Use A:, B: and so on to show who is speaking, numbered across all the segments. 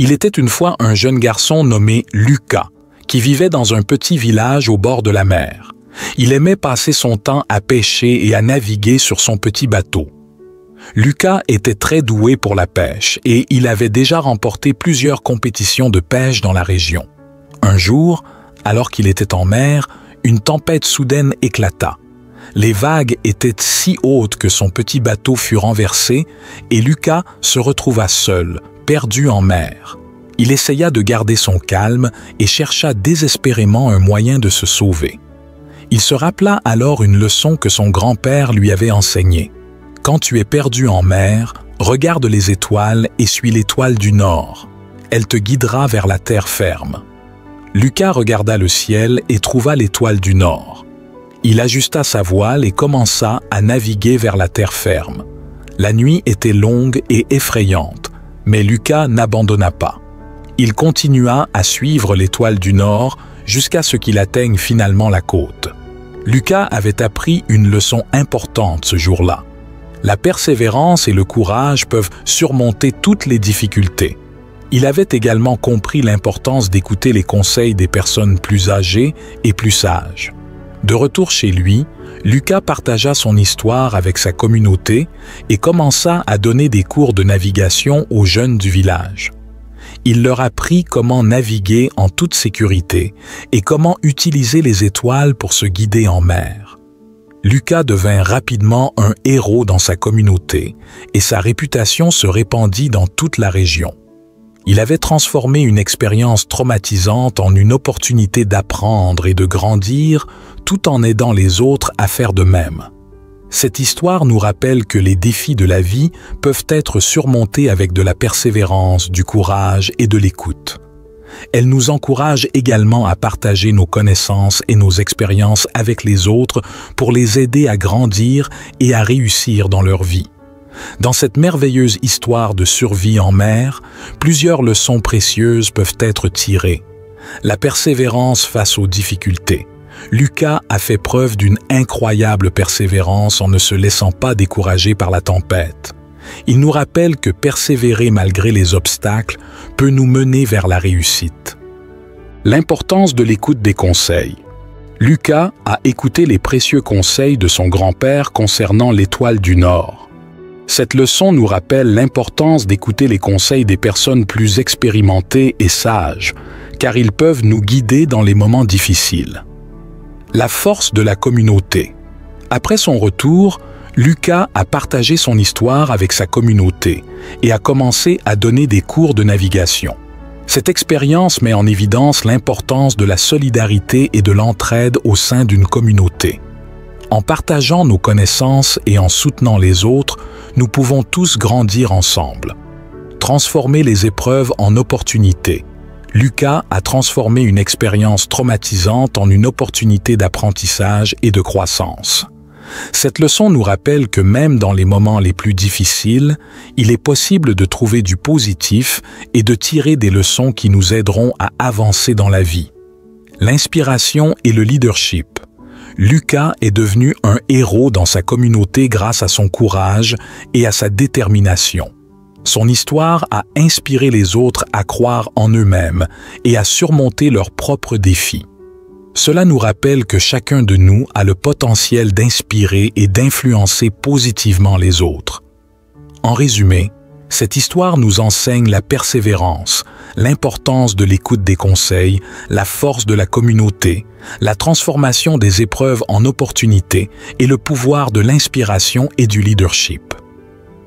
A: Il était une fois un jeune garçon nommé Lucas, qui vivait dans un petit village au bord de la mer. Il aimait passer son temps à pêcher et à naviguer sur son petit bateau. Lucas était très doué pour la pêche et il avait déjà remporté plusieurs compétitions de pêche dans la région. Un jour, alors qu'il était en mer, une tempête soudaine éclata. Les vagues étaient si hautes que son petit bateau fut renversé et Lucas se retrouva seul, perdu en mer. Il essaya de garder son calme et chercha désespérément un moyen de se sauver. Il se rappela alors une leçon que son grand-père lui avait enseignée. Quand tu es perdu en mer, regarde les étoiles et suis l'étoile du nord. Elle te guidera vers la terre ferme. Lucas regarda le ciel et trouva l'étoile du nord. Il ajusta sa voile et commença à naviguer vers la terre ferme. La nuit était longue et effrayante, mais Lucas n'abandonna pas. Il continua à suivre l'étoile du nord jusqu'à ce qu'il atteigne finalement la côte. Lucas avait appris une leçon importante ce jour-là. La persévérance et le courage peuvent surmonter toutes les difficultés. Il avait également compris l'importance d'écouter les conseils des personnes plus âgées et plus sages. De retour chez lui, Lucas partagea son histoire avec sa communauté et commença à donner des cours de navigation aux jeunes du village. Il leur apprit comment naviguer en toute sécurité et comment utiliser les étoiles pour se guider en mer. Lucas devint rapidement un héros dans sa communauté et sa réputation se répandit dans toute la région. Il avait transformé une expérience traumatisante en une opportunité d'apprendre et de grandir tout en aidant les autres à faire de même. Cette histoire nous rappelle que les défis de la vie peuvent être surmontés avec de la persévérance, du courage et de l'écoute. Elle nous encourage également à partager nos connaissances et nos expériences avec les autres pour les aider à grandir et à réussir dans leur vie. Dans cette merveilleuse histoire de survie en mer, plusieurs leçons précieuses peuvent être tirées. La persévérance face aux difficultés. Lucas a fait preuve d'une incroyable persévérance en ne se laissant pas décourager par la tempête. Il nous rappelle que persévérer malgré les obstacles peut nous mener vers la réussite. L'importance de l'écoute des conseils. Lucas a écouté les précieux conseils de son grand-père concernant l'étoile du Nord. Cette leçon nous rappelle l'importance d'écouter les conseils des personnes plus expérimentées et sages, car ils peuvent nous guider dans les moments difficiles. La force de la communauté. Après son retour, Lucas a partagé son histoire avec sa communauté et a commencé à donner des cours de navigation. Cette expérience met en évidence l'importance de la solidarité et de l'entraide au sein d'une communauté. En partageant nos connaissances et en soutenant les autres, nous pouvons tous grandir ensemble. Transformer les épreuves en opportunités. Lucas a transformé une expérience traumatisante en une opportunité d'apprentissage et de croissance. Cette leçon nous rappelle que même dans les moments les plus difficiles, il est possible de trouver du positif et de tirer des leçons qui nous aideront à avancer dans la vie. L'inspiration et le leadership. Lucas est devenu un héros dans sa communauté grâce à son courage et à sa détermination. Son histoire a inspiré les autres à croire en eux-mêmes et à surmonter leurs propres défis. Cela nous rappelle que chacun de nous a le potentiel d'inspirer et d'influencer positivement les autres. En résumé, cette histoire nous enseigne la persévérance, l'importance de l'écoute des conseils, la force de la communauté, la transformation des épreuves en opportunités et le pouvoir de l'inspiration et du leadership.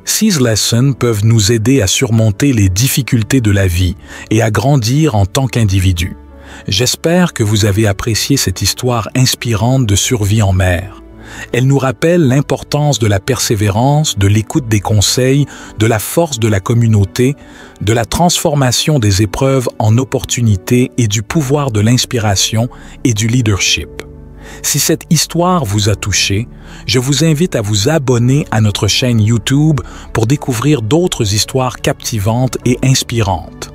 A: Ces leçons peuvent nous aider à surmonter les difficultés de la vie et à grandir en tant qu'individu. J'espère que vous avez apprécié cette histoire inspirante de survie en mer. Elle nous rappelle l'importance de la persévérance, de l'écoute des conseils, de la force de la communauté, de la transformation des épreuves en opportunités et du pouvoir de l'inspiration et du leadership. Si cette histoire vous a touché, je vous invite à vous abonner à notre chaîne YouTube pour découvrir d'autres histoires captivantes et inspirantes.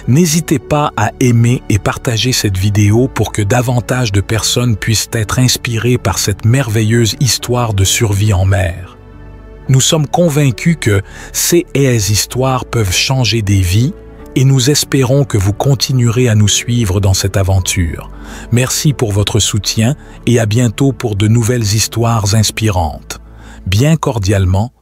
A: N'hésitez pas à aimer et partager cette vidéo pour que davantage de personnes puissent être inspirées par cette merveilleuse histoire de survie en mer. Nous sommes convaincus que ces histoires peuvent changer des vies et nous espérons que vous continuerez à nous suivre dans cette aventure. Merci pour votre soutien et à bientôt pour de nouvelles histoires inspirantes. Bien cordialement,